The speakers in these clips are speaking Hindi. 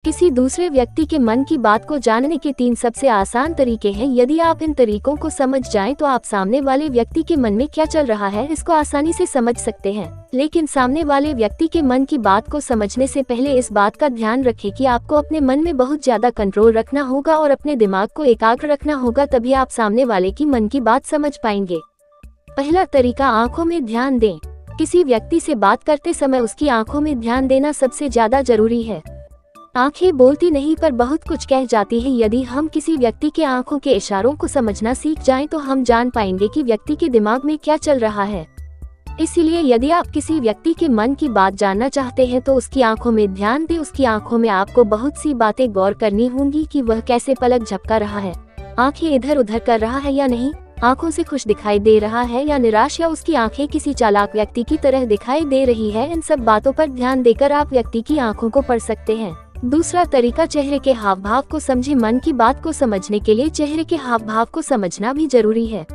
किसी दूसरे व्यक्ति के मन की बात को जानने के 3 सबसे आसान तरीके हैं। यदि आप इन तरीकों को समझ जाएं तो आप सामने वाले व्यक्ति के मन में क्या चल रहा है इसको आसानी से समझ सकते हैं। लेकिन सामने वाले व्यक्ति के मन की बात को समझने से पहले इस बात का ध्यान रखें कि आपको अपने मन में बहुत ज्यादा कंट्रोल रखना होगा और अपने दिमाग को एकाग्र रखना होगा, तभी आप सामने वाले की मन की बात समझ पाएंगे। पहला तरीका, आंखों में ध्यान दें। किसी व्यक्ति से बात करते समय उसकी आंखों में ध्यान देना सबसे ज्यादा जरूरी है। आंखें बोलती नहीं पर बहुत कुछ कह जाती है। यदि हम किसी व्यक्ति के आंखों के इशारों को समझना सीख जाएं तो हम जान पाएंगे कि व्यक्ति के दिमाग में क्या चल रहा है। इसीलिए यदि आप किसी व्यक्ति के मन की बात जानना चाहते हैं तो उसकी आंखों में ध्यान दें। उसकी आंखों में आपको बहुत सी बातें गौर करनी होंगी कि वह कैसे पलक झपका रहा है, आंखें इधर उधर कर रहा है या नहीं, आंखों से खुश दिखाई दे रहा है या निराश, या उसकी आंखें किसी चालाक व्यक्ति की तरह दिखाई दे रही है। इन सब बातों पर ध्यान देकर आप व्यक्ति की आंखों को पढ़ सकते हैं। दूसरा तरीका, चेहरे के हाव भाव को समझें। मन की बात को समझने के लिए चेहरे के हाव भाव को समझना भी जरूरी है।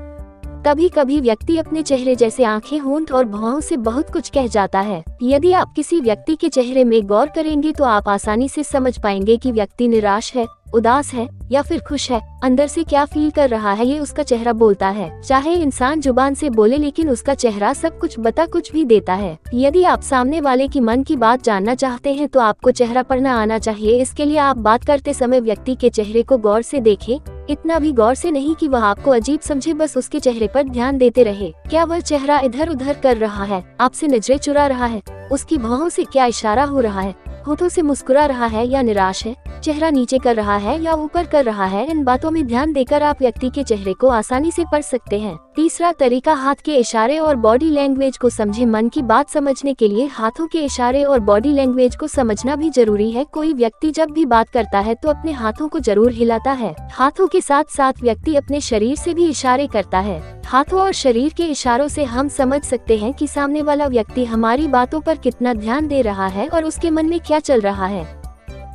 कभी कभी व्यक्ति अपने चेहरे जैसे आंखें, होंठ और भौहों से बहुत कुछ कह जाता है। यदि आप किसी व्यक्ति के चेहरे में गौर करेंगे तो आप आसानी से समझ पाएंगे कि व्यक्ति निराश है, उदास है या फिर खुश है। अंदर से क्या फील कर रहा है ये उसका चेहरा बोलता है। चाहे इंसान जुबान से बोले लेकिन उसका चेहरा सब कुछ बता कुछ भी देता है। यदि आप सामने वाले की मन की बात जानना चाहते हैं तो आपको चेहरा पढ़ना आना चाहिए। इसके लिए आप बात करते समय व्यक्ति के चेहरे को गौर से देखें, इतना भी गौर से नहीं कि वह आपको अजीब समझे, बस उसके चेहरे पर ध्यान देते रहे। क्या वह चेहरा इधर उधर कर रहा है, आपसे नजरें चुरा रहा है, उसकी भौहों से क्या इशारा हो रहा है, होठों से मुस्कुरा रहा है या निराश है, चेहरा नीचे कर रहा है या ऊपर कर रहा है। इन बातों में ध्यान देकर आप व्यक्ति के चेहरे को आसानी से पढ़ सकते हैं। तीसरा तरीका, हाथ के इशारे और बॉडी लैंग्वेज को समझें। मन की बात समझने के लिए हाथों के इशारे और बॉडी लैंग्वेज को समझना भी जरूरी है। कोई व्यक्ति जब भी बात करता है तो अपने हाथों को जरूर हिलाता है। हाथों के साथ साथ व्यक्ति अपने शरीर से भी इशारे करता है। हाथों और शरीर के इशारों से हम समझ सकते हैं कि सामने वाला व्यक्ति हमारी बातों पर कितना ध्यान दे रहा है और उसके मन में क्या चल रहा है।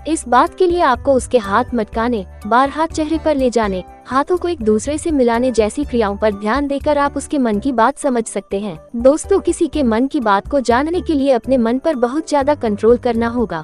इस बात के लिए आपको उसके हाथ मटकाने, बार हाथ चेहरे पर ले जाने, हाथों को एक दूसरे से मिलाने जैसी क्रियाओं पर ध्यान देकर आप उसके मन की बात समझ सकते हैं। दोस्तों, किसी के मन की बात को जानने के लिए अपने मन पर बहुत ज्यादा कंट्रोल करना होगा।